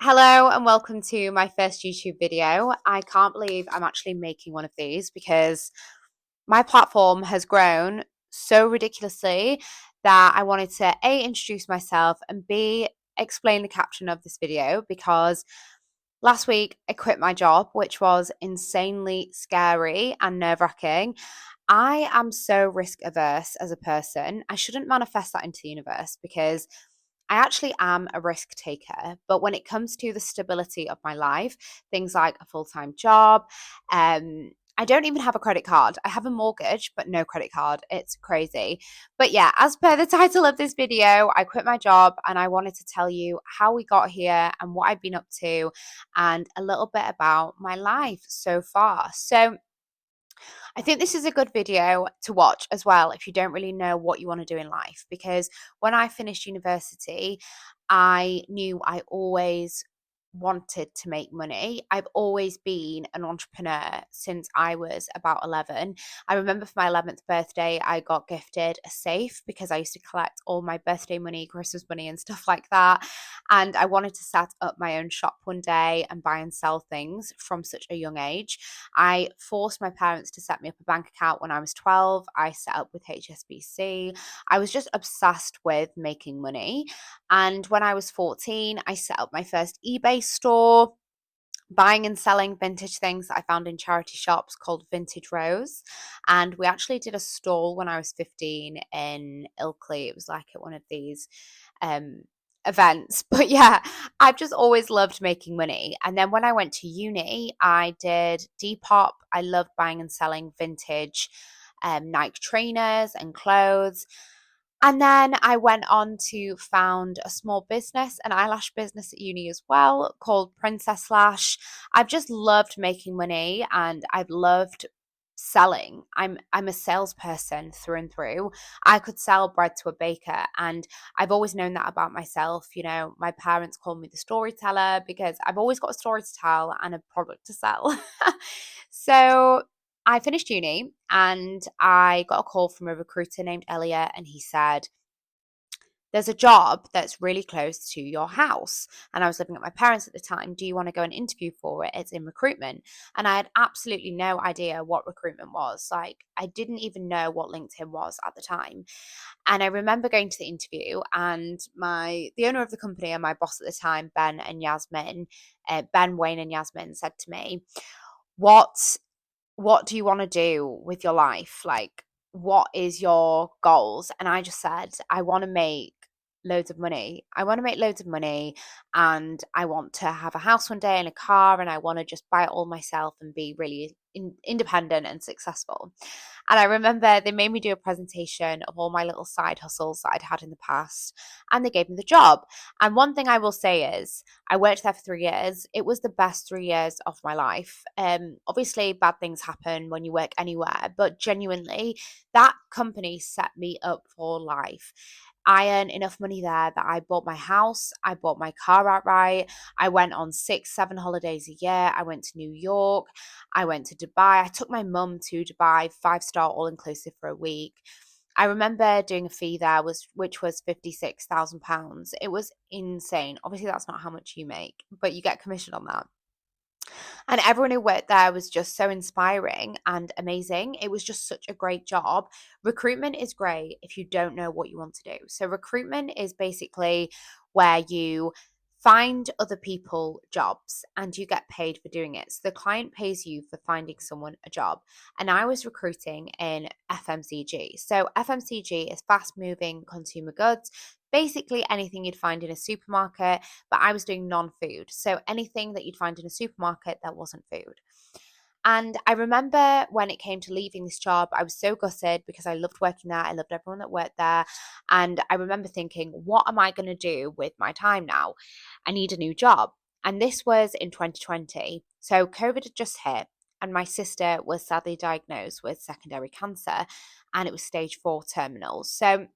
Hello and welcome to my first YouTube video. I can't believe I'm actually making one of these because my platform has grown so ridiculously that I wanted to A, introduce myself, and B, explain the caption of this video because last week I quit my job, which was insanely scary and nerve-wracking. I am so risk averse as a person. I shouldn't manifest that into the universe because I actually am a risk taker. But when it comes to the stability of my life, things like a full time job, I don't even have a credit card. I have a mortgage, but no credit card. It's crazy. But yeah, as per the title of this video, I quit my job and I wanted to tell you how we got here and what I've been up to and a little bit about my life so far. So, I think this is a good video to watch as well if you don't really know what you want to do in life. Because when I finished university, I knew I always wanted to make money. I've always been an entrepreneur since I was about 11. I remember for my 11th birthday, I got gifted a safe because I used to collect all my birthday money, Christmas money, and stuff like that. And I wanted to set up my own shop one day and buy and sell things from such a young age. I forced my parents to set me up a bank account when I was 12. I set up with HSBC. I was just obsessed with making money. And when I was 14, I set up my first eBay store, buying and selling vintage things that I found in charity shops called Vintage Rose. And we actually did a stall when I was 15 in Ilkley. It was like at one of these um, events. But yeah, I've just always loved making money. And then when I went to uni, I did Depop. I loved buying and selling vintage Nike trainers and clothes. And then I went on to found a small business, an eyelash business at uni as well, called Princess Lash. I've just loved making money and I've loved selling. I'm a salesperson through and through. I could sell bread to a baker and I've always known that about myself. You know, my parents call me the storyteller because I've always got a story to tell and a product to sell. So I finished uni and I got a call from a recruiter named Elliot, and he said, there's a job that's really close to your house. And I was living at my parents at the time. Do you want to go and interview for it? It's in recruitment. And I had absolutely no idea what recruitment was. Like, I didn't even know what LinkedIn was at the time. And I remember going to the interview, and the owner of the company and my boss at the time, Ben and Yasmin, Ben, Wayne, and Yasmin said to me, "What what do you want to do with your life? Like, what is your goals?" And I just said, I want to make loads of money. I want to make loads of money and I want to have a house one day and a car, and I want to just buy it all myself and be really independent and successful. And I remember they made me do a presentation of all my little side hustles that I'd had in the past, and they gave me the job. And one thing I will say is, I worked there for 3 years. It was the best 3 years of my life. Obviously, bad things happen when you work anywhere, but genuinely, that company set me up for life. I earned enough money there that I bought my house, I bought my car outright. I went on 6, 7 holidays a year. I went to New York. I went to Dubai. I took my mum to Dubai, 5-star all inclusive for a week. I remember doing a fee there which was £56,000. It was insane. Obviously, that's not how much you make, but you get commission on that. And everyone who worked there was just so inspiring and amazing. It was just such a great job. Recruitment is great if you don't know what you want to do. So, recruitment is basically where you find other people jobs and you get paid for doing it. So, the client pays you for finding someone a job. And I was recruiting in FMCG. So, FMCG is fast moving consumer goods. Basically, anything you'd find in a supermarket, but I was doing non food. So anything that you'd find in a supermarket that wasn't food. And I remember when it came to leaving this job, I was so gutted because I loved working there. I loved everyone that worked there. And I remember thinking, what am I going to do with my time now? I need a new job. And this was in 2020. So COVID had just hit. And my sister was sadly diagnosed with secondary cancer, and it was stage 4 terminal. So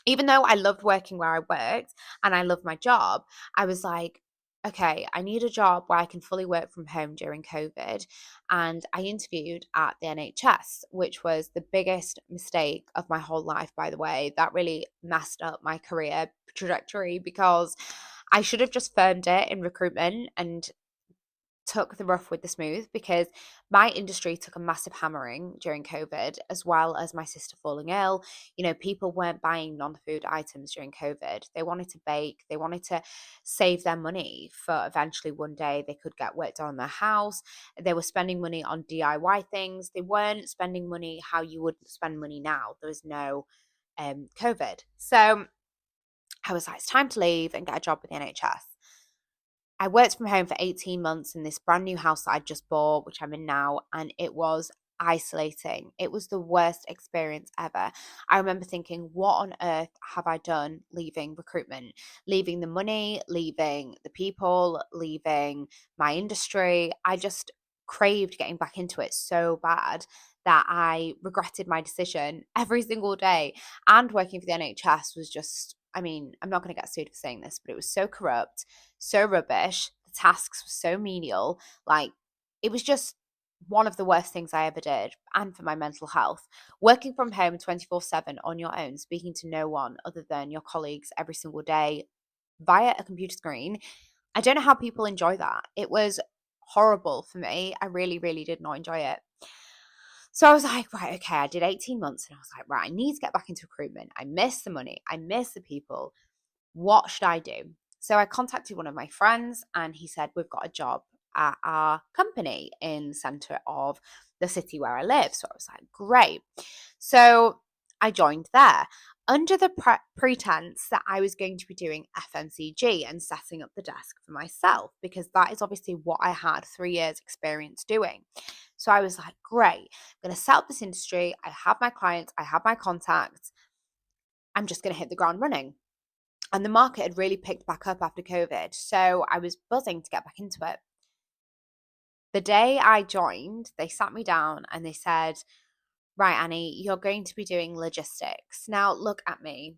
even though I loved working where I worked and I loved my job, I was like, okay, I need a job where I can fully work from home during COVID. And I interviewed at the NHS, which was the biggest mistake of my whole life, by the way. That really messed up my career trajectory because I should have just firmed it in recruitment and took the rough with the smooth, because my industry took a massive hammering during COVID, as well as my sister falling ill. People weren't buying non-food items during COVID. They wanted to bake, they wanted to save their money for eventually one day they could get work done on their house. They were spending money on DIY things. They weren't spending money how you would spend money now. There was no COVID. So I was like, it's time to leave and get a job with the NHS. I worked from home for 18 months in this brand new house that I just bought, which I'm in now, and it was isolating. It was the worst experience ever. I remember thinking, what on earth have I done leaving recruitment, leaving the money, leaving the people, leaving my industry? I just craved getting back into it so bad that I regretted my decision every single day. And working for the NHS was just, I mean, I'm not going to get sued for saying this, but it was so corrupt, so rubbish. The tasks were so menial. Like, it was just one of the worst things I ever did, and for my mental health. Working from home 24/7 on your own, speaking to no one other than your colleagues every single day via a computer screen. I don't know how people enjoy that. It was horrible for me. I really, really did not enjoy it. So I was like, right, okay, I did 18 months and I was like, right, I need to get back into recruitment. I miss the money. I miss the people. What should I do? So I contacted one of my friends and he said, we've got a job at our company in the centre of the city where I live. So I was like, great. So I joined there under the pretense that I was going to be doing FMCG and setting up the desk for myself, because that is obviously what I had 3 years experience doing. So I was like, great, I'm going to set up this industry. I have my clients, I have my contacts. I'm just going to hit the ground running. And the market had really picked back up after COVID. So I was buzzing to get back into it. The day I joined, they sat me down and they said, right, Annie, you're going to be doing logistics. Now, look at me.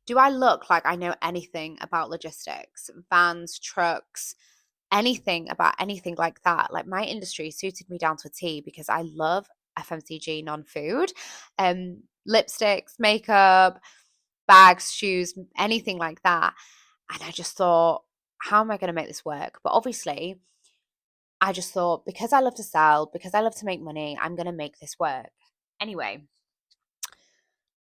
Do I look like I know anything about logistics, vans, trucks, anything about anything like that? Like, my industry suited me down to a T because I love FMCG non-food, lipsticks, makeup, bags, shoes, anything like that. And I just thought, how am I going to make this work? But obviously, I just thought, because I love to sell, because I love to make money, I'm going to make this work. Anyway,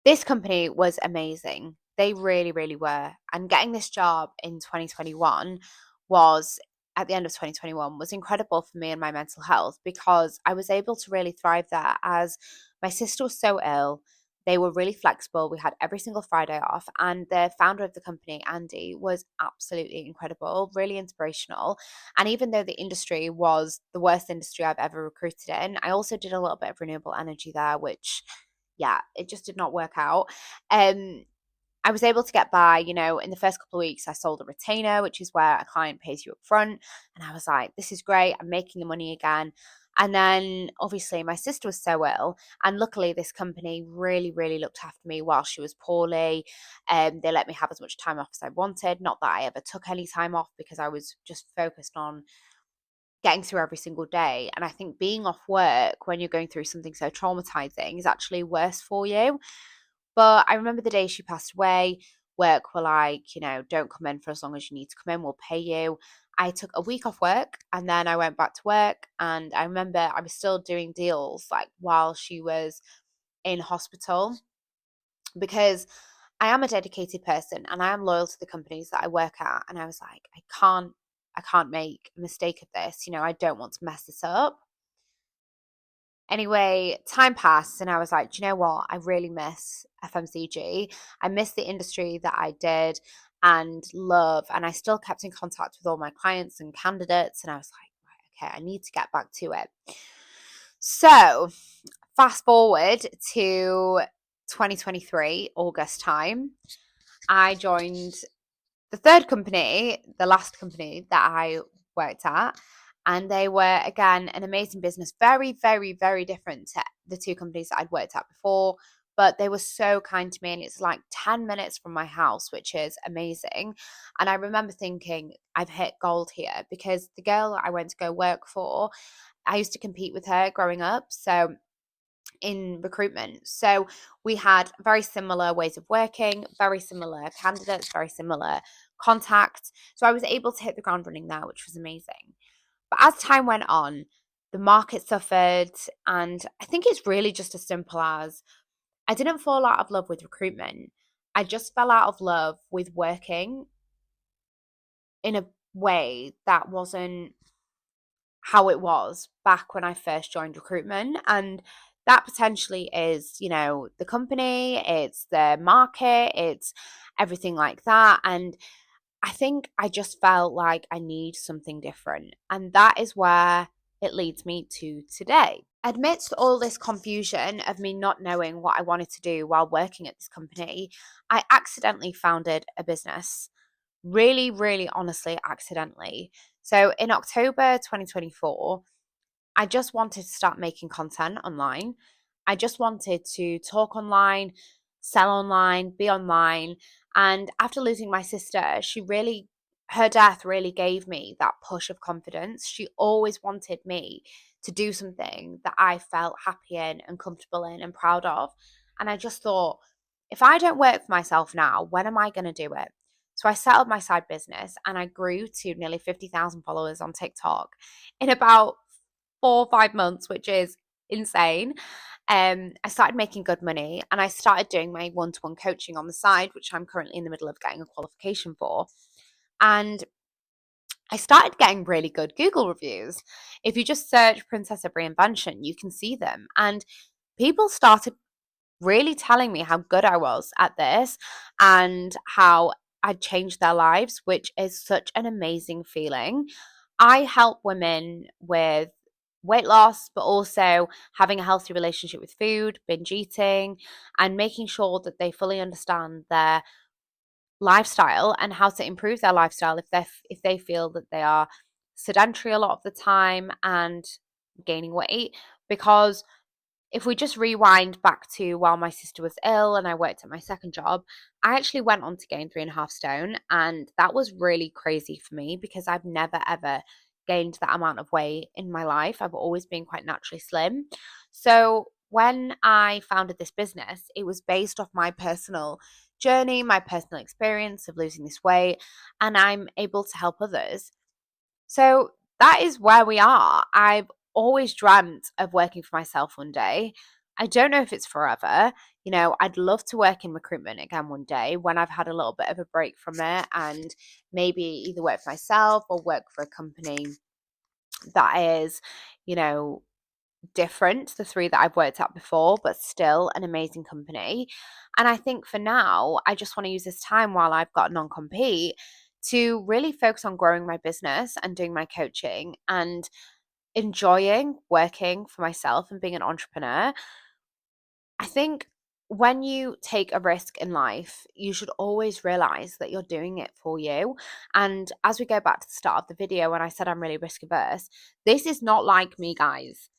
this company was amazing. They really, really were. And getting this job in 2021 was, at the end of 2021, was incredible for me and my mental health, because I was able to really thrive there as my sister was so ill. They were really flexible. We had every single Friday off. And the founder of the company, Andy, was absolutely incredible, really inspirational. And even though the industry was the worst industry I've ever recruited in, I also did a little bit of renewable energy there, which, yeah, it just did not work out. I was able to get by, in the first couple of weeks, I sold a retainer, which is where a client pays you up front. And I was like, this is great. I'm making the money again. And then obviously my sister was so ill. And luckily, this company really, really looked after me while she was poorly. They let me have as much time off as I wanted. Not that I ever took any time off, because I was just focused on getting through every single day. And I think being off work when you're going through something so traumatizing is actually worse for you. But I remember the day she passed away, work were like, don't come in for as long as you need to come in, we'll pay you. I took a week off work and then I went back to work. And I remember I was still doing deals like while she was in hospital, because I am a dedicated person and I am loyal to the companies that I work at. And I was like, I can't make a mistake of this. I don't want to mess this up. Anyway, time passed and I was like, do you know what? I really miss FMCG. I miss the industry that I did and love. And I still kept in contact with all my clients and candidates. And I was like, right, okay, I need to get back to it. So fast forward to 2023, August time, I joined the third company, the last company that I worked at. And they were, again, an amazing business. Very, very, very different to the two companies that I'd worked at before. But they were so kind to me. And it's like 10 minutes from my house, which is amazing. And I remember thinking, I've hit gold here, because the girl I went to go work for, I used to compete with her growing up. So in recruitment. So we had very similar ways of working, very similar candidates, very similar contact. So I was able to hit the ground running there, which was amazing. But as time went on, the market suffered, and I think it's really just as simple as I didn't fall out of love with recruitment. I just fell out of love with working in a way that wasn't how it was back when I first joined recruitment. And that potentially is, the company, it's the market, it's everything like that. And I think I just felt like I need something different. And that is where it leads me to today. Amidst all this confusion of me not knowing what I wanted to do while working at this company, I accidentally founded a business. Really, really honestly, accidentally. So in October 2024, I just wanted to start making content online. I just wanted to talk online, sell online, be online. And after losing my sister, her death really gave me that push of confidence. She always wanted me to do something that I felt happy in and comfortable in and proud of. And I just thought, if I don't work for myself now, when am I going to do it? So I set up my side business and I grew to nearly 50,000 followers on TikTok in about 4 or 5 months, which is insane. I started making good money and I started doing my one-to-one coaching on the side, which I'm currently in the middle of getting a qualification for. And I started getting really good Google reviews. If you just search Princess of Reinvention, you can see them. And people started really telling me how good I was at this and how I'd changed their lives, which is such an amazing feeling. I help women with weight loss, but also having a healthy relationship with food, binge eating, and making sure that they fully understand their lifestyle and how to improve their lifestyle if they feel that they are sedentary a lot of the time and gaining weight. Because if we just rewind back to while my sister was ill and I worked at my second job, I actually went on to gain 3.5 stone. And that was really crazy for me because I've never ever gained that amount of weight in my life. I've always been quite naturally slim. So when I founded this business, it was based off my personal journey, my personal experience of losing this weight, and I'm able to help others. So that is where we are. I've always dreamt of working for myself one day. I don't know if it's forever. I'd love to work in recruitment again one day when I've had a little bit of a break from it and maybe either work for myself or work for a company that is, you know, different to the three that I've worked at before, but still an amazing company. And I think for now, I just want to use this time while I've got non-compete to really focus on growing my business and doing my coaching and enjoying working for myself and being an entrepreneur. I think when you take a risk in life, you should always realize that you're doing it for you. And as we go back to the start of the video, when I said I'm really risk averse, this is not like me, guys.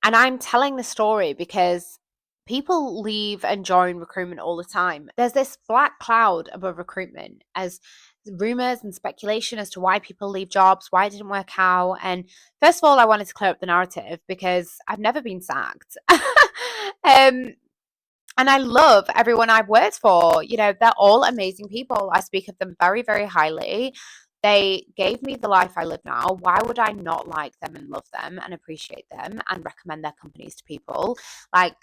And I'm telling the story because people leave and join recruitment all the time. There's this black cloud above recruitment as rumors and speculation as to why people leave jobs, why it didn't work out. And first of all, I wanted to clear up the narrative because I've never been sacked. And I love everyone I've worked for. They're all amazing people. I speak of them very, very highly. They gave me the life I live now. Why would I not like them and love them and appreciate them and recommend their companies to people? Like,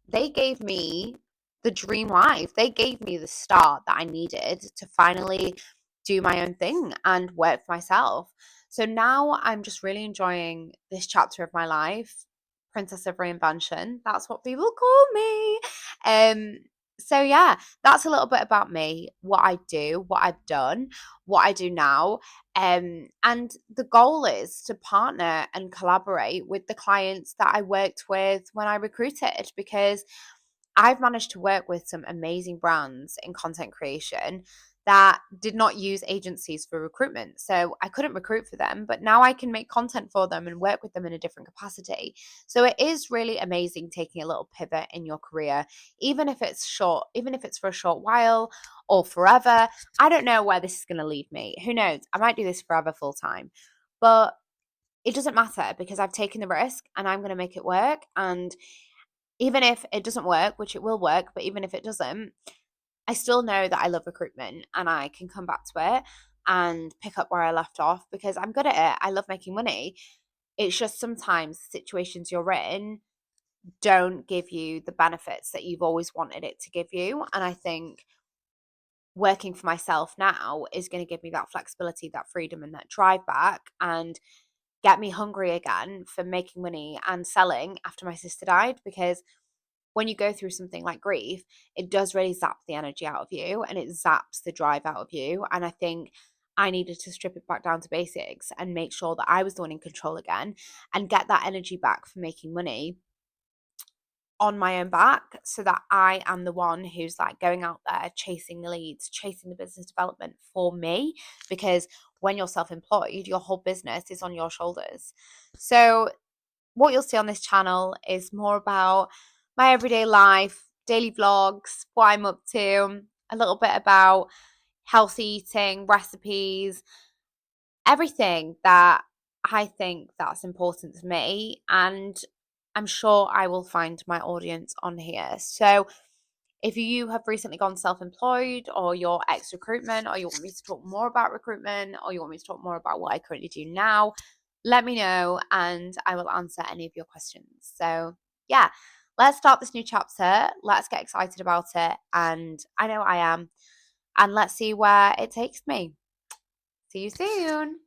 they gave me the dream life. They gave me the start that I needed to finally do my own thing and work for myself. So now I'm just really enjoying this chapter of my life. Princess of Reinvention. That's what people call me. Um, so yeah, that's a little bit about me, what I do, what I've done, what I do now. And the goal is to partner and collaborate with the clients that I worked with when I recruited, because I've managed to work with some amazing brands in content creation that did not use agencies for recruitment. So I couldn't recruit for them, but now I can make content for them and work with them in a different capacity. So it is really amazing taking a little pivot in your career, even if it's short, even if it's for a short while or forever. I don't know where this is going to lead me. Who knows? I might do this forever full time, but it doesn't matter because I've taken the risk and I'm going to make it work. And even if it doesn't work, which it will work, but even if it doesn't, I still know that I love recruitment and I can come back to it and pick up where I left off because I'm good at it. I love making money. It's just sometimes the situations you're in don't give you the benefits that you've always wanted it to give you. And I think working for myself now is going to give me that flexibility, that freedom, and that drive back and get me hungry again for making money and selling after my sister died. Because when you go through something like grief, it does really zap the energy out of you and it zaps the drive out of you. And I think I needed to strip it back down to basics and make sure that I was the one in control again and get that energy back for making money on my own back so that I am the one who's like going out there chasing the leads, chasing the business development for me. Because when you're self employed, your whole business is on your shoulders. So, what you'll see on this channel is more about my everyday life, daily vlogs, what I'm up to, a little bit about healthy eating, recipes, everything that I think that's important to me. And I'm sure I will find my audience on here. So if you have recently gone self-employed or you're ex-recruitment or you want me to talk more about recruitment or you want me to talk more about what I currently do now, let me know and I will answer any of your questions. So yeah, let's start this new chapter. Let's get excited about it. And I know I am. And let's see where it takes me. See you soon.